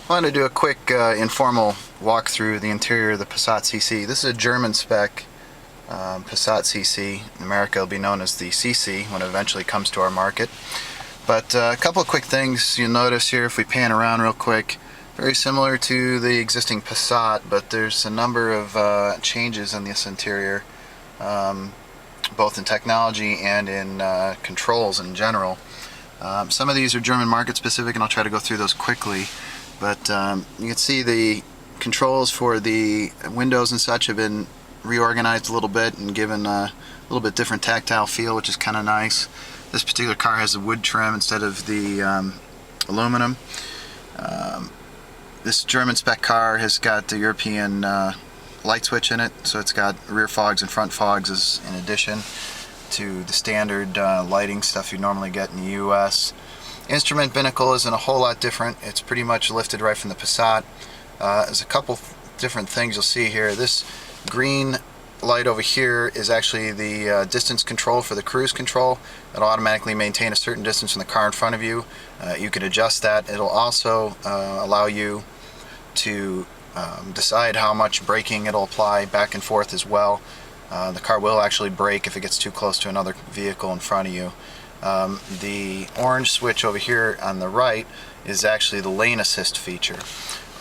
I wanted to do a quick informal walkthrough the interior of the Passat CC. This is a German spec Passat CC. In America it'll be known as the CC when it eventually comes to our market. But a couple of quick things you'll notice here if we pan around real quick. Very similar to the existing Passat, but there's a number of changes in this interior, both in technology and in controls in general. Some of these are German market specific, and I'll try to go through those quickly. But you can see the controls for the windows and such have been reorganized a little bit and given a little bit different tactile feel, which is kind of nice. This particular car has a wood trim instead of the aluminum. This German spec car has got the European light switch in it, so it's got rear fogs and front fogs as in addition to the standard lighting stuff you normally get in the US. Instrument binnacle isn't a whole lot different. It's pretty much lifted right from the Passat. There's a couple different things you'll see here. This green light over here is actually the distance control for the cruise control. It'll automatically maintain a certain distance from the car in front of you. You can adjust that. It'll also allow you to decide how much braking it'll apply back and forth as well. The car will actually brake if it gets too close to another vehicle in front of you. The orange switch over here on the right is actually the lane assist feature.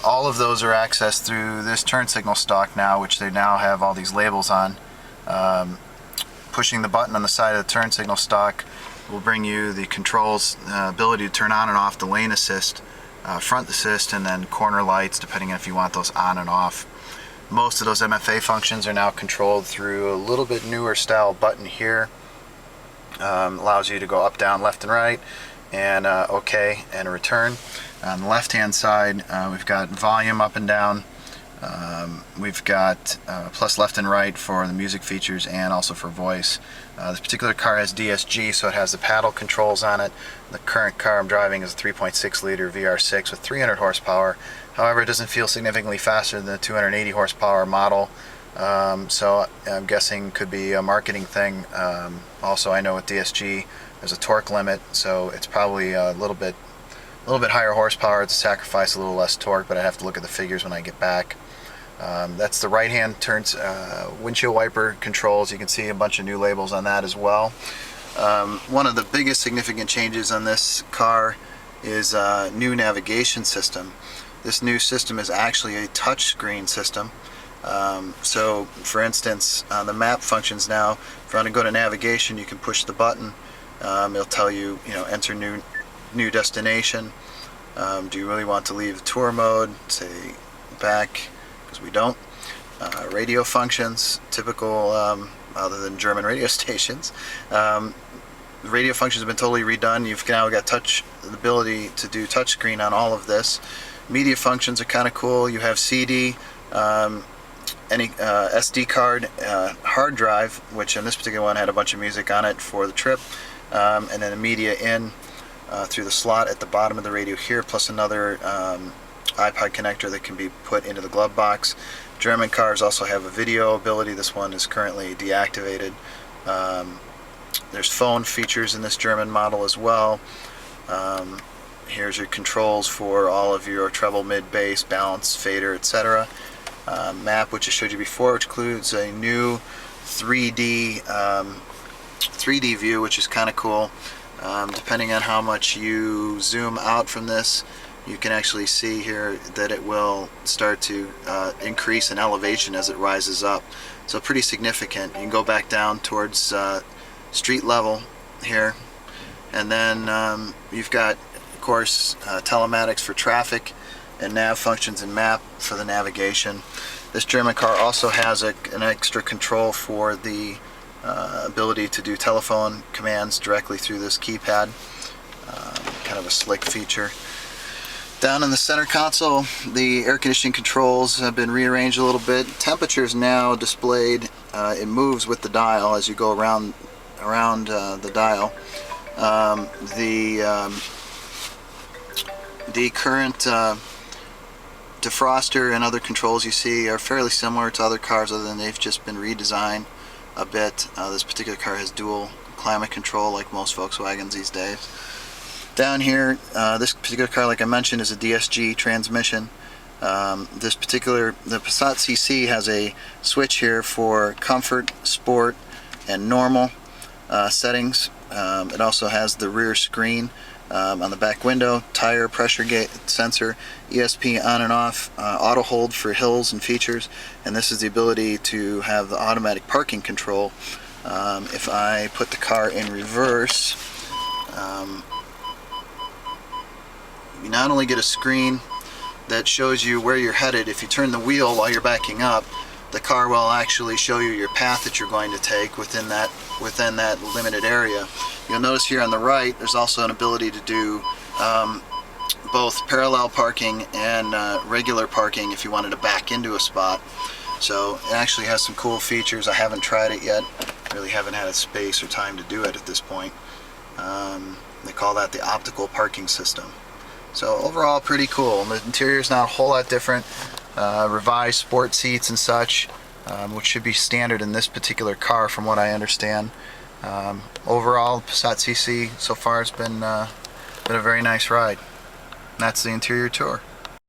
All of those are accessed through this turn signal stalk now, which they now have all these labels on. Pushing the button on the side of the turn signal stalk will bring you the controls, ability to turn on and off the lane assist, front assist, and then corner lights, depending on if you want those on and off. Most of those MFA functions are now controlled through a little bit newer style button here. Allows you to go up, down, left, and right, and OK and return. On the left hand side we've got volume up and down. We've got plus left and right for the music features and also for voice. This particular car has DSG, so it has the paddle controls on it. The current car I'm driving is a 3.6 liter VR6 with 300 horsepower. However, it doesn't feel significantly faster than the 280 horsepower model. So I'm guessing could be a marketing thing. Also, I know with DSG there's a torque limit, so it's probably a little bit higher horsepower to sacrifice a little less torque, but I have to look at the figures when I get back. That's the right hand turns windshield wiper controls. You can see a bunch of new labels on that as well. One of the biggest significant changes on this car is a new navigation system. This new system is actually a touch screen system. So for instance, on the map functions now, if you want to go to navigation, you can push the button. It'll tell you, enter new destination. Do you really want to leave the tour mode? Say back, because we don't. Radio functions, typical, other than German radio stations. The radio functions have been totally redone. You've now got the ability to do touchscreen on all of this. Media functions are kind of cool. You have CD, any SD card, hard drive, which in this particular one had a bunch of music on it for the trip, and then a media in through the slot at the bottom of the radio here, plus another iPod connector that can be put into the glove box. German cars also have a video ability. This one is currently deactivated. There's phone features in this German model as well. Here's your controls for all of your treble, mid, bass, balance, fader, etc. Map, which I showed you before, which includes a new 3D view, which is kind of cool. Depending on how much you zoom out from this, you can actually see here that it will start to increase in elevation as it rises up. So pretty significant. You can go back down towards street level here, and then you've got, of course, telematics for traffic and nav functions and map for the navigation. This German car also has an extra control for the ability to do telephone commands directly through this keypad. Kind of a slick feature. Down in the center console, the air conditioning controls have been rearranged a little bit. Temperatures now displayed. It moves with the dial as you go around the dial. The current defroster and other controls you see are fairly similar to other cars, other than they've just been redesigned a bit. This particular car has dual climate control like most Volkswagens these days. Down here, this particular car, like I mentioned, is a DSG transmission. The Passat CC has a switch here for comfort, sport, and normal settings. It also has the rear screen on the back window, tire pressure gauge sensor, ESP on and off, auto hold for hills and features, and this is the ability to have the automatic parking control. If I put the car in reverse, you not only get a screen that shows you where you're headed. If you turn the wheel while you're backing up, the car will actually show you your path that you're going to take within that limited area. You'll notice here on the right there's also an ability to do both parallel parking and regular parking if you wanted to back into a spot. So it actually has some cool features. I haven't tried it yet. Really haven't had a space or time to do it at this point. They call that the optical parking system. So overall, pretty cool. The interior is not a whole lot different. Revised sport seats and such, which should be standard in this particular car from what I understand. Overall, Passat CC so far has been a very nice ride. That's the interior tour.